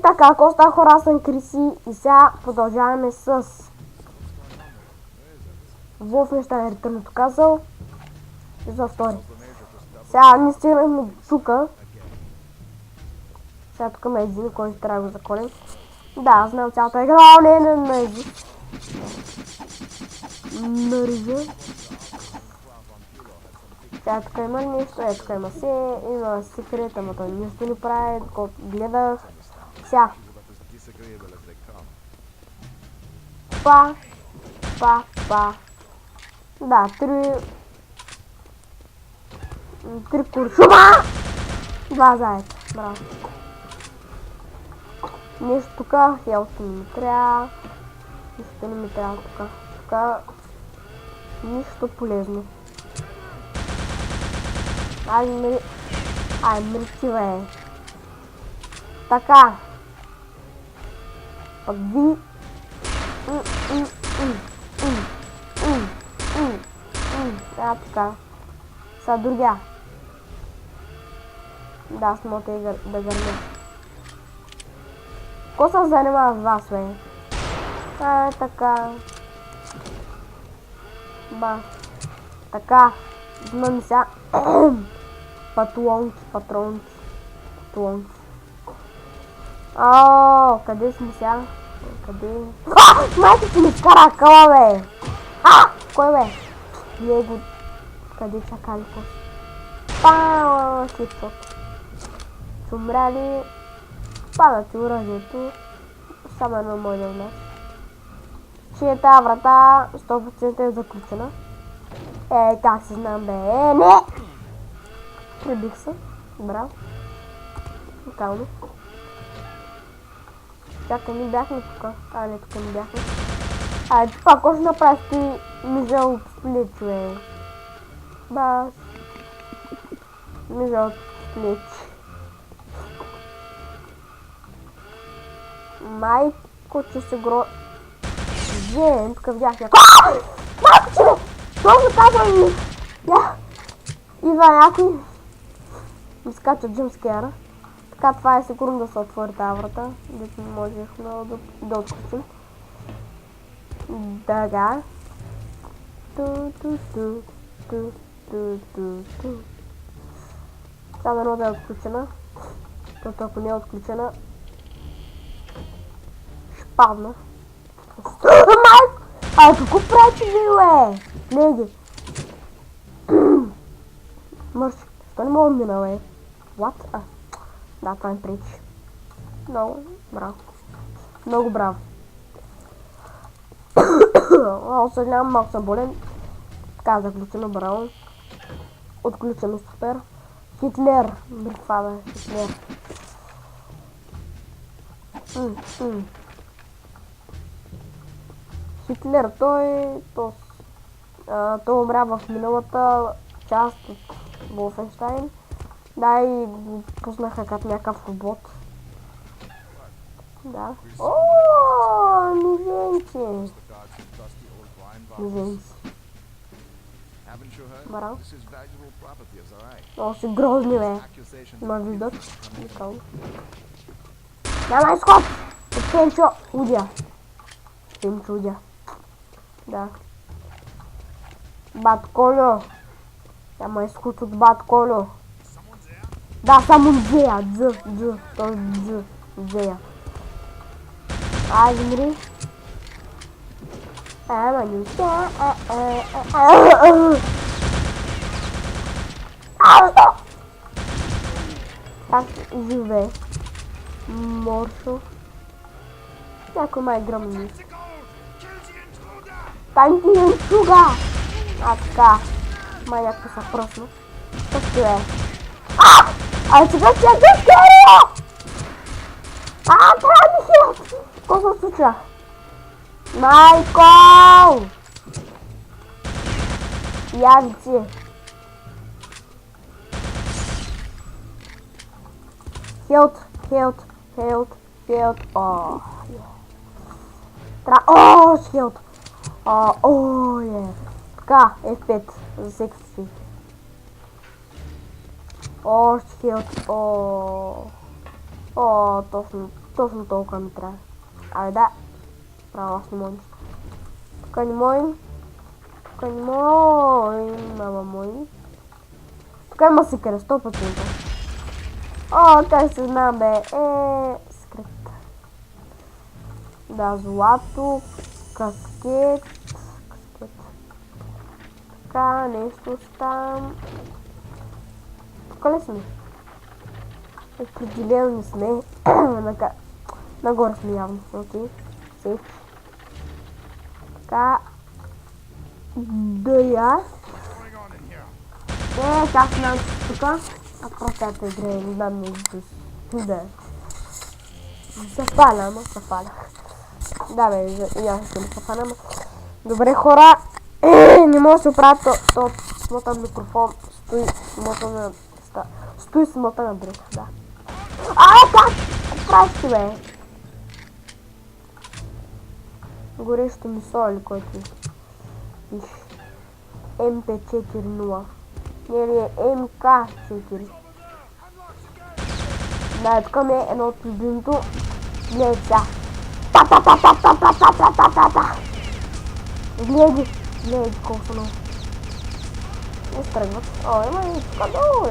И така, ако става хора, аз съм Криси и сега продължаваме с Wolfenstein Return to Castle за втори. Сега не стигнахме до тука. Сега тук ме един, който трябва да го заколем. Да, знам цялата игра, не на език. Нарижа. Сега тук има нещо, тук има има секрет, ама той нищо не прави, докато гледах. Сега. Па. Да, три куршума! Два заека, браво. Нещо тук, хелто не ми трябва. Нищо не ми трябва тук. Тук нищо полезно. Мрити, бе. Така. Пък ви. Така. Са другия. Да, смота и да гърня. Ко се занимава с вас, бе? Така. Така. Знам сега. Патронки. Къде сме сега? Къде? Майка си ми скара къла, бе! Кой, бе? Него. Къде чакали по? Хитшот. Умряли. Пада ти оръжието. Само едно мой да влез. Че тази врата 100% е заключена. Как се знам, бе? Не! Пребих се. Браво. Тотално. Чакай, не бяхме тук. Не, тук не бяхме. Това какво ще направиш ти мижал плеч, бе? Бас. Мижал плеч. Майко, че се гро... Жен, тук видях някой. Майко, че бе! Точно казвам ми! Идва някой. Ми скача джъмскера. Така, това е сигурно да се отвори тази врата. Дето можехме да отключим. Дага. Сега дано да е отключена. Защото ако не е отключена, ще падна. Майко! Какво прави човек, бе? Леги. Мърси. Що не мога да мина, бе? What? Да, това ми пречи. Много браво. Много браво. Съжалявам, малко съм болен. Така, заключено, браво. Отключено, супер. Хитлер. Брифа, бе. Хитлер. Хитлер, той умря в миналата част от Wolfenstein. Да, и го пуснаха като някакъв робот. Да. Мизенци. Браво. Много си грозни, бе. Ма видят. Никъл. Няма изход! Пенчо, удя. Пенчо, удя. Да. Бат Колю. Няма изход от Бат Колю. Да, само Дзея. Той Дзея. Измри. Манюся. Как живе? Моршо. Някой май гръмни. Танки интруга! Така. Май някой са пръсна. Също е. Сега ще я гъскаро! Трябва ми хил! Какво се случва? Майко! Ягци. Хилт. Хилт. Така, F5 за всеки случай. Хилт. Точно точно толкова ми трябва. Абе да. Право, аз не мога нищо. Тук не можем. Тук не можем. Ама можем. Тук има секрет, 100%. О, как се знам, бе. Секрет. Да, злато. Каскет. Така, нещо там. Тук ли сме? Определено не сме. Нагоре сме явно. Окей. Сейф. Така. Да я. Как се знам тук? А просто тази игра не знам нещо. Да. Се фаля, ама се фаля. Да бе, я ще се фаля, ама. Добре хора. Не може да се оправя то смотан микрофон. Стои смотана дреха, да. Как? Пращи бе. Горещо месо или който пише. MP40. Не ли е МК4. Да, тук ми е едно от любимото. Гледай сега. Та. Гледай колко са много. Не стръгват. О, има и тук долу, бе.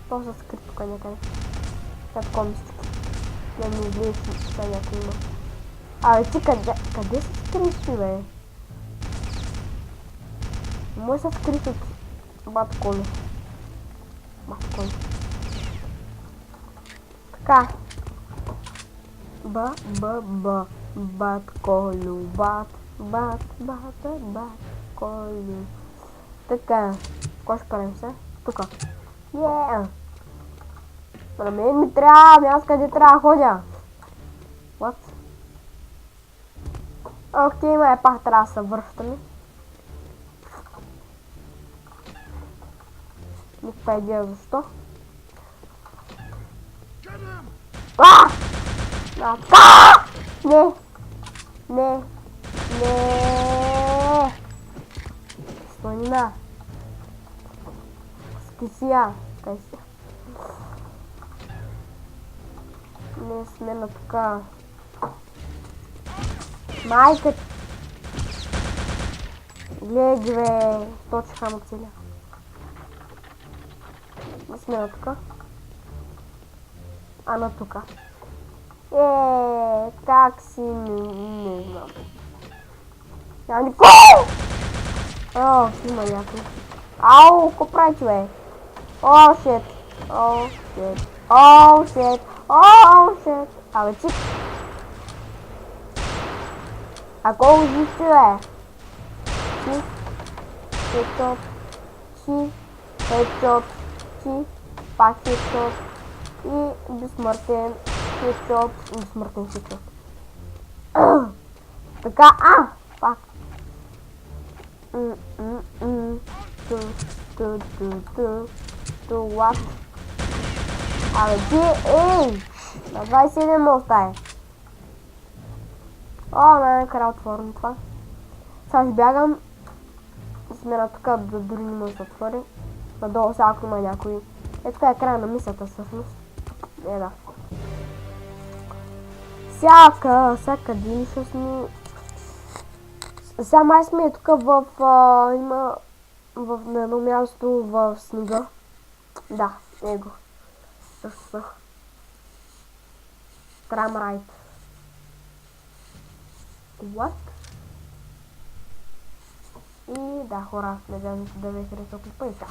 То са скрит тук някъде. Сега такова мистики. Не ми излиза, сега някой има. Абе ти къде са скрити, бе? Мой са скрит от бат Коли. Така. Бат Колю. Колю. Така. Кой ще правим се? Тука. На мен ми трябва, аз къде трябва да ходя? What? Окей, пак трябва да се връщаме. Никаква идея защо. Не. Слонина. Скисия. Не сме на тука. Майка. Гледай ги, бе. Точиха му целя. Не сме на тука. А на тука. Как си не знам. Няма никой! Има някой. Ау, какво прави, бе? Shit. Абе, чик. Ако ужиш, бе? Хедшот. Пак хедшот. И безсмъртен хедшот. Така, пак. What? Абе, ти, на 27 ме остави. Най-накрая отворим това. Сега ще бягам. Сме на тук, дори не може да отвори. Надолу сега, ако има някой. Тук е края на мисията всъщност. Да. Всяка динша сме. Сега май сме тук има на едно място в снега. Да, него. С Tramride. What? И да, хора, надявам се да ви е харесал клипа и чао.